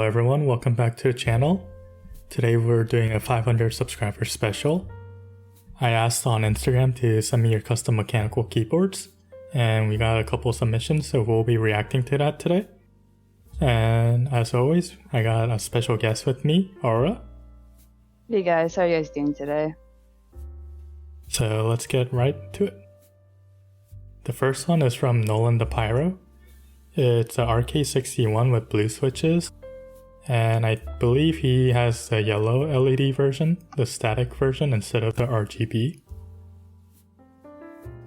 everyone, welcome back to the channel. Today we're doing a 500 subscriber special. I asked on Instagram to send me your custom mechanical keyboards, and we got a couple submissions, so we'll be reacting to that today. And as always, I got a special guest with me, Aura. Hey guys, how are you guys doing today? So let's get right to it. The first one is from nolan.the.pyro. It's an RK61 with blue switches, and I believe he has the yellow LED version, the static version, instead of the RGB.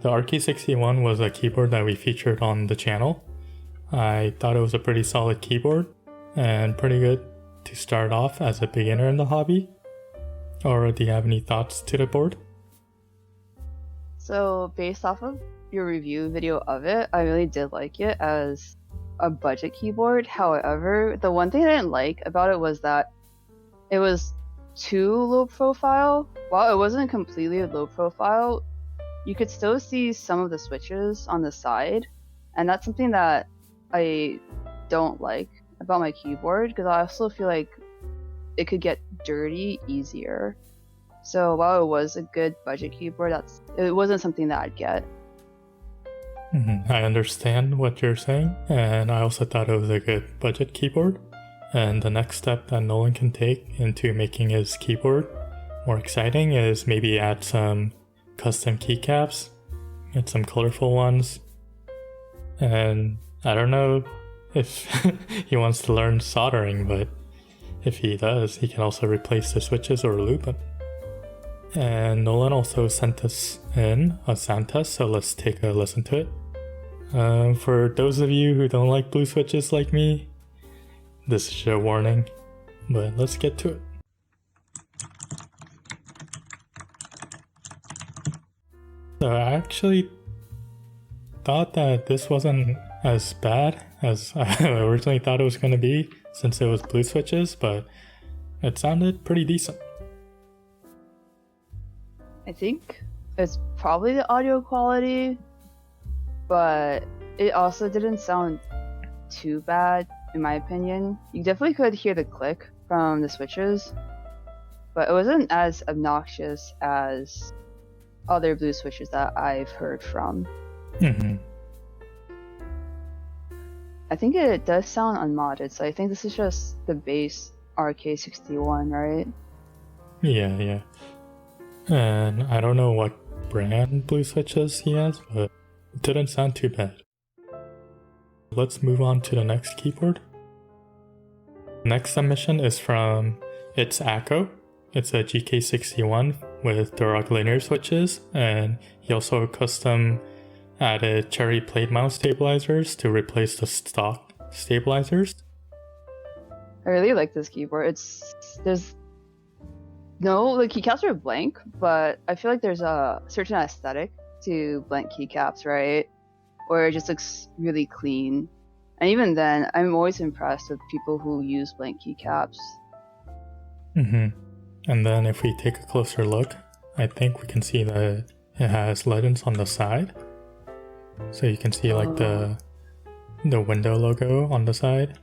The RK61 was a keyboard that we featured on the channel. I thought it was a pretty solid keyboard and pretty good to start off as a beginner in the hobby. Or do you have any thoughts to the board? So based off of your review video of it, I really did like it as a budget keyboard. However, the one thing I didn't like about it was that it was too low profile. While it wasn't completely low profile, you could still see some of the switches on the side, and that's something that I don't like about my keyboard, because I also feel like it could get dirty easier. So while it was a good budget keyboard, it wasn't something that I'd get. I understand what you're saying, and I also thought it was a good budget keyboard. And the next step that Nolan can take into making his keyboard more exciting is maybe add some custom keycaps, get some colorful ones. And I don't know if he wants to learn soldering, but if he does, he can also replace the switches or loop them. And Nolan also sent us in a sound test, so let's take a listen to it. For those of you who don't like blue switches like me, this is your warning, but let's get to it. So I actually thought that this wasn't as bad as I originally thought it was going to be, since it was blue switches, but it sounded pretty decent. I think it's probably the audio quality, but it also didn't sound too bad in my opinion. You definitely could hear the click from the switches, but it wasn't as obnoxious as other blue switches that I've heard from. I think it does sound unmodded, so I think this is just the base RK61, right? Yeah. And I don't know what brand blue switches he has, but it didn't sound too bad. Let's move on to the next keyboard. Next submission is from It's Akko. It's a GK61 with Duroc linear switches, and he also custom added cherry plate mount stabilizers to replace the stock stabilizers. I really like this keyboard. The keycaps are blank, but I feel like there's a certain aesthetic to blank keycaps, right? Where it just looks really clean. And even then, I'm always impressed with people who use blank keycaps. And then if we take a closer look, I think we can see that it has legends on the side. So you can see like the window logo on the side.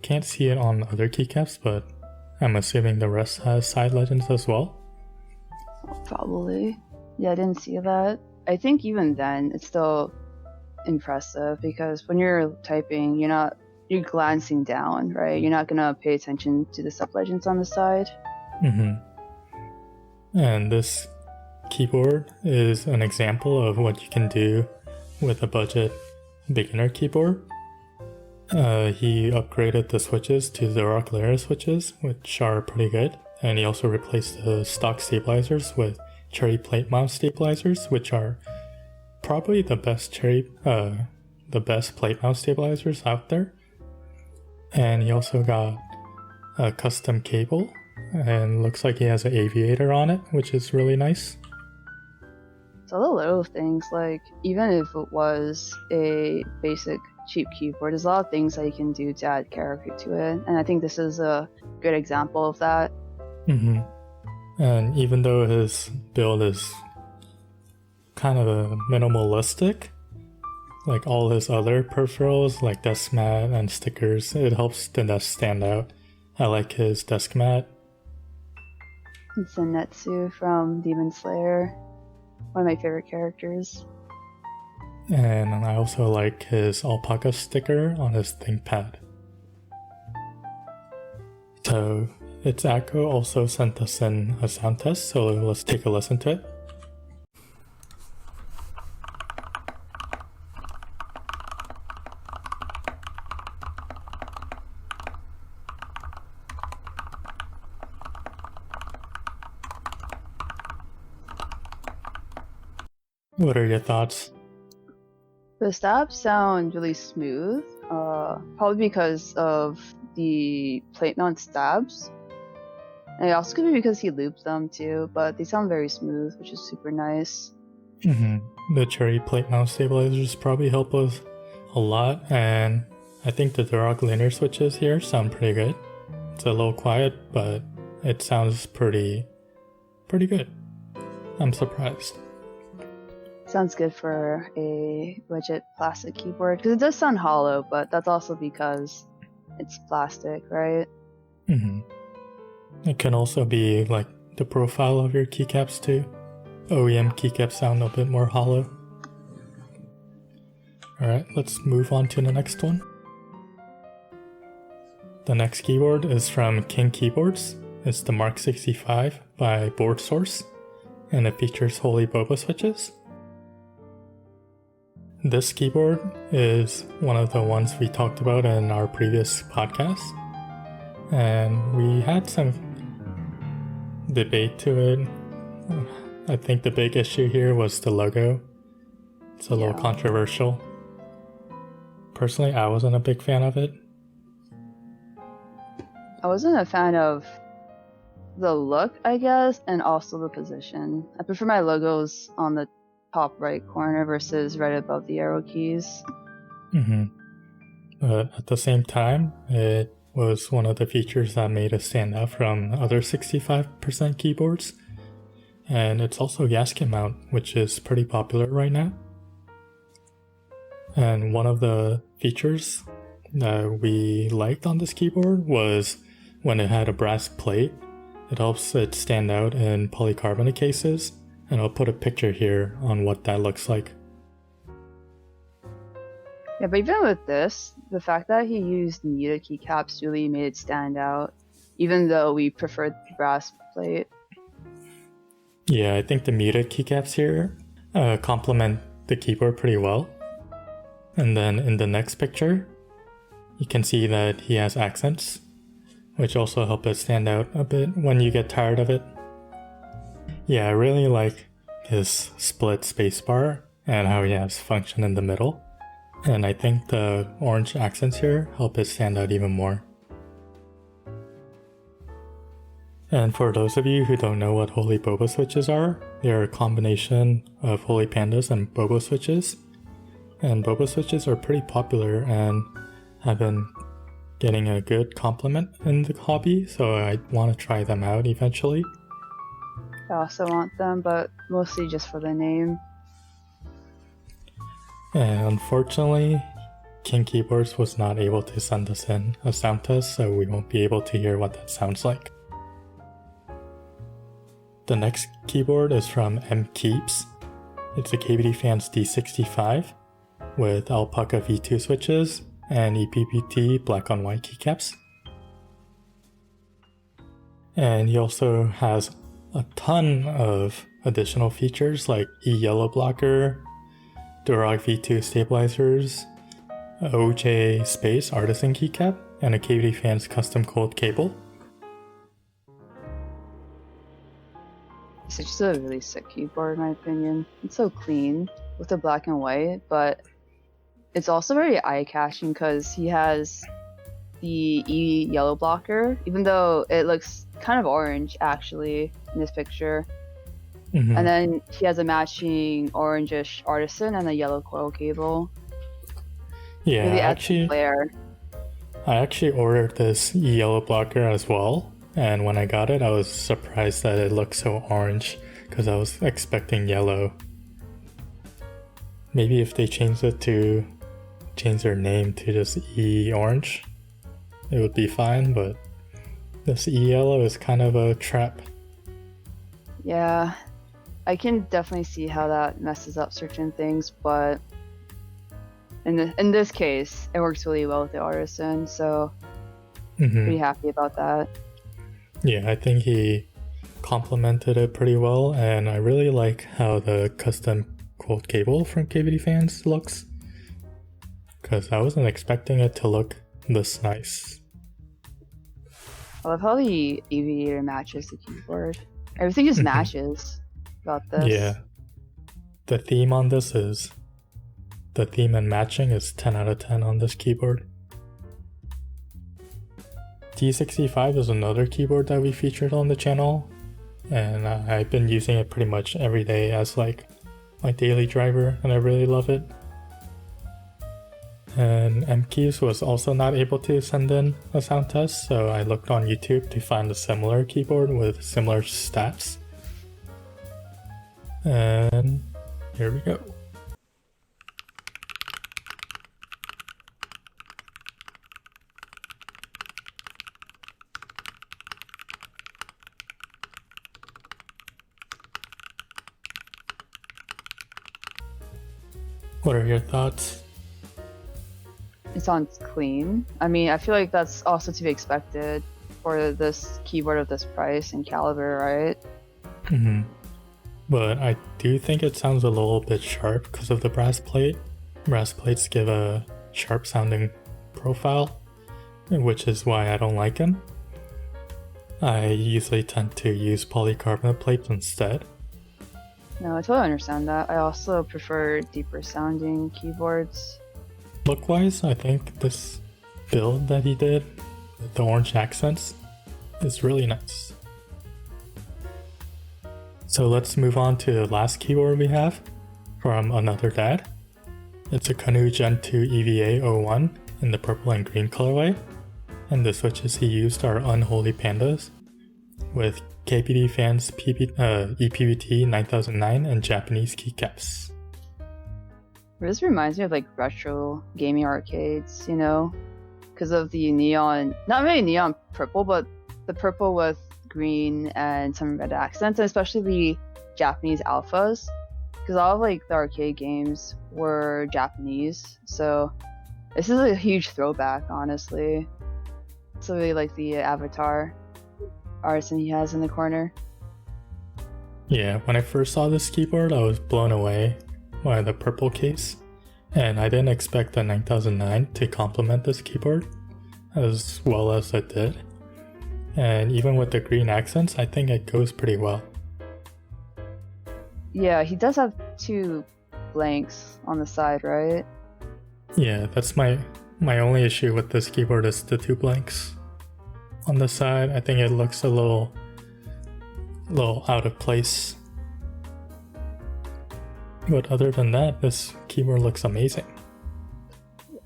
Can't see it on other keycaps, but I'm assuming the rest has side legends as well. Probably. Yeah, I didn't see that. I think even then, it's still impressive, because when you're typing, you're glancing down, right? You're not gonna pay attention to the sub legends on the side. And this keyboard is an example of what you can do with a budget beginner keyboard. He upgraded the switches to Duroc linear switches, which are pretty good, and he also replaced the stock stabilizers with cherry plate mount stabilizers, which are probably the best plate mount stabilizers out there. And he also got a custom cable, and looks like he has an aviator on it, which is really nice. It's all the little things, like even if it was a basic cheap keyboard, there's a lot of things that you can do to add character to it, and I think this is a good example of that. And even though his build is kind of minimalistic, like all his other peripherals, like desk mat and stickers, it helps the desk stand out. I like his desk mat. It's Zenitsu from Demon Slayer, one of my favorite characters. And I also like his alpaca sticker on his ThinkPad. So its Echo also sent us in a sound test, so let's take a listen to it. What are your thoughts? The stabs sound really smooth, probably because of the plate mount stabs. And it also could be because he looped them too, but they sound very smooth, which is super nice. The cherry plate mount stabilizers probably help us a lot, and I think the Duroc linear switches here sound pretty good. It's a little quiet, but it sounds pretty good. I'm surprised. Sounds good for a budget plastic keyboard, because it does sound hollow, but that's also because it's plastic, right? It can also be like the profile of your keycaps too. OEM keycaps sound a bit more hollow. Alright, let's move on to the next one. The next keyboard is from King Keyboards. It's the Mark 65 by Board Source, and it features Holy Boba switches. This keyboard is one of the ones we talked about in our previous podcast, and we had some debate to it. I think the big issue here was the logo. It's a little controversial. Personally, I wasn't a big fan of it. I wasn't a fan of the look, I guess, and also the position. I prefer my logos on the top right corner versus right above the arrow keys. But at the same time, it was one of the features that made it stand out from other 65% keyboards. And it's also gasket mount, which is pretty popular right now. And one of the features that we liked on this keyboard was when it had a brass plate. It helps it stand out in polycarbonate cases, and I'll put a picture here on what that looks like. Yeah, but even with this, the fact that he used muted keycaps really made it stand out, even though we preferred the brass plate. Yeah, I think the muted keycaps here complement the keyboard pretty well. And then in the next picture, you can see that he has accents, which also help it stand out a bit when you get tired of it. Yeah, I really like his split spacebar and how he has function in the middle. And I think the orange accents here help it stand out even more. And for those of you who don't know what Holy Boba switches are, they are a combination of Holy Pandas and Boba switches. And Boba switches are pretty popular and have been getting a good compliment in the hobby, so I want to try them out eventually. I also want them, but mostly just for the name. And unfortunately, King Keyboards was not able to send us in a sound test, so we won't be able to hear what that sounds like. The next keyboard is from M Keeps. It's a KBD Fans D65 with Alpaca V2 switches and EPPT black on white keycaps. And he also has a ton of additional features like E-Yellow Blocker, Duroc V2 stabilizers, OJ Space Artisan keycap, and a KBD Fans custom cold cable. It's just a really sick keyboard in my opinion. It's so clean with the black and white, but it's also very eye-catching because he has the E-Yellow Blocker, even though it looks kind of orange actually in this picture. And then he has a matching orangish Artisan and a yellow coil cable. Yeah, really adds flair. I actually ordered this E-Yellow Blocker as well, and when I got it I was surprised that it looked so orange because I was expecting yellow. Maybe if they change their name to just E Orange, it would be fine, but this E Yellow is kind of a trap. Yeah, I can definitely see how that messes up certain things, but in this case, it works really well with the artisan, so pretty happy about that. Yeah, I think he complemented it pretty well, and I really like how the custom quote cable from KBD fans looks, because I wasn't expecting it to look this nice. I love how the aviator matches the keyboard. Everything just matches about this. Yeah. The theme and matching is 10 out of 10 on this keyboard. T65 is another keyboard that we featured on the channel, and I've been using it pretty much every day as like my daily driver, and I really love it. And MKeys was also not able to send in a sound test, so I looked on YouTube to find a similar keyboard with similar stats. And here we go. What are your thoughts? It sounds clean. I mean, I feel like that's also to be expected for this keyboard of this price and caliber, right? But I do think it sounds a little bit sharp because of the brass plate. Brass plates give a sharp sounding profile, which is why I don't like them. I usually tend to use polycarbonate plates instead. No, I totally understand that. I also prefer deeper sounding keyboards. Look-wise, I think this build that he did with the orange accents is really nice. So let's move on to the last keyboard we have from another.dad. It's a Canoe Gen 2 EVA 01 in the purple and green colorway, and the switches he used are Unholy Pandas with KPD fans EPVT 9009 and Japanese keycaps. This reminds me of like retro gaming arcades, you know, because of the neon, not really neon purple, but the purple with green and some red accents, and especially the Japanese alphas, because all of like the arcade games were Japanese, so this is a huge throwback, honestly. So really like the avatar artisan he has in the corner. Yeah, when I first saw this keyboard, I was blown away by the purple case, and I didn't expect the 9009 to complement this keyboard as well as it did. And even with the green accents, I think it goes pretty well. Yeah, he does have two blanks on the side, right? Yeah, that's my only issue with this keyboard is the two blanks on the side. I think it looks a little out of place. But other than that, this keyboard looks amazing. Yeah.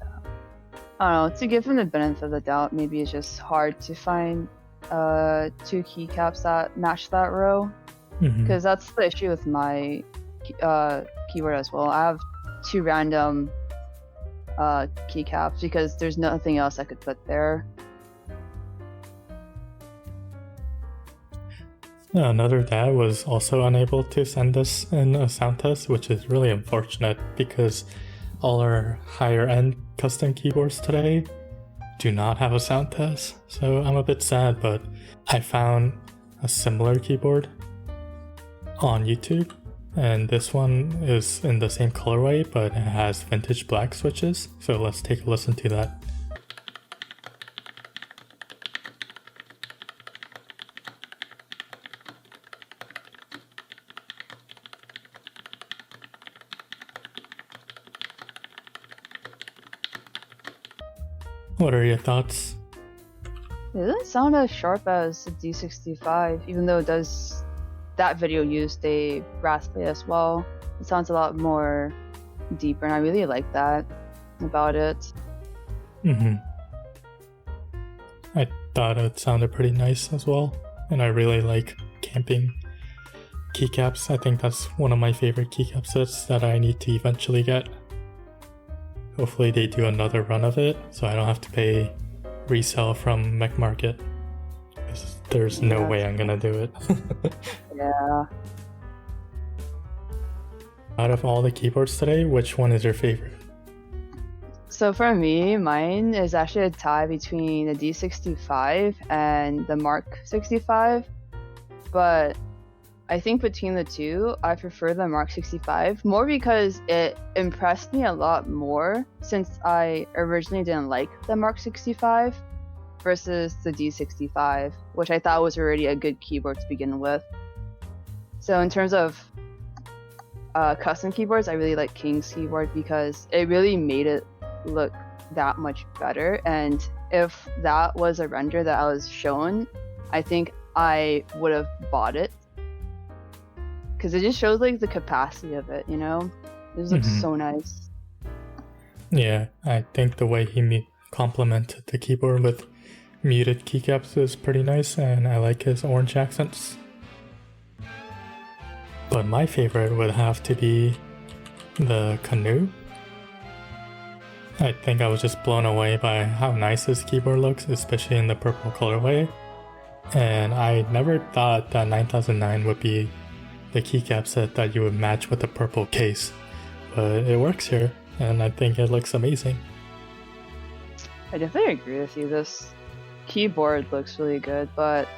I don't know, to give him the benefit of the doubt, maybe it's just hard to find two keycaps that match that row. Because that's the issue with my keyboard as well. I have two random keycaps because there's nothing else I could put there. Another.dad was also unable to send us in a sound test, which is really unfortunate because all our higher end custom keyboards today do not have a sound test. So I'm a bit sad, but I found a similar keyboard on YouTube, and this one is in the same colorway, but it has vintage black switches. So let's take a listen to that. What are your thoughts? It doesn't sound as sharp as the D65, even though it does. That video used a brass plate as well. It sounds a lot more deeper, and I really like that about it. I thought it sounded pretty nice as well, and I really like camping keycaps. I think that's one of my favorite keycap sets that I need to eventually get. Hopefully they do another run of it so I don't have to pay resale from Mech Market. There's no way I'm gonna do it. Yeah. Out of all the keyboards today, which one is your favorite? So for me, mine is actually a tie between the D65 and the Mark 65. But I think between the two, I prefer the Mark 65 more because it impressed me a lot more since I originally didn't like the Mark 65 versus the D65, which I thought was already a good keyboard to begin with. So in terms of custom keyboards, I really like King's keyboard because it really made it look that much better. And if that was a render that I was shown, I think I would have bought it because it just shows like the capacity of it, you know? It just looks so nice. Yeah, I think the way he complemented the keyboard with muted keycaps is pretty nice, and I like his orange accents. But my favorite would have to be the Canoe. I think I was just blown away by how nice this keyboard looks, especially in the purple colorway. And I never thought that 9009 would be the keycap set that you would match with the purple case. But it works here, and I think it looks amazing. I definitely agree with you. This keyboard looks really good, but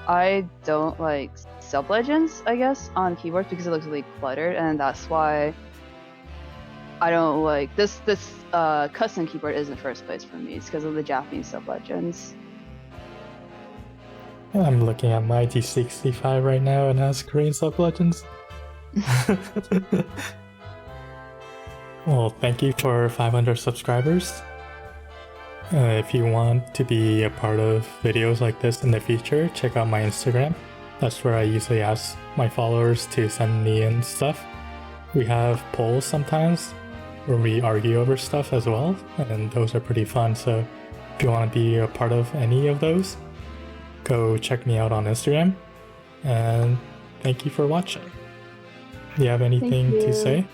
I don't like sub-legends, I guess, on keyboards because it looks really cluttered, and that's why I don't like this custom keyboard is in first place for me. It's because of the Japanese sub-legends. I'm looking at my D65 right now and has Korean sub-legends. Well, thank you for 500 subscribers. If you want to be a part of videos like this in the future, check out my Instagram. That's where I usually ask my followers to send me in stuff. We have polls sometimes where we argue over stuff as well, and those are pretty fun. So if you want to be a part of any of those, go check me out on Instagram. And thank you for watching. Do you have anything to say?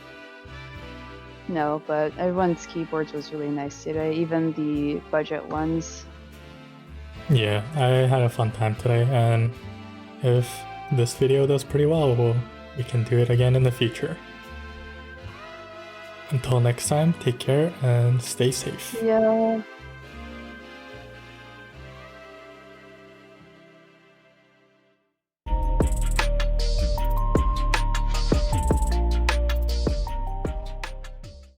No, but everyone's keyboards was really nice today, even the budget ones. Yeah, I had a fun time today, and if this video does pretty well, we can do it again in the future. Until next time, take care and stay safe. Yeah.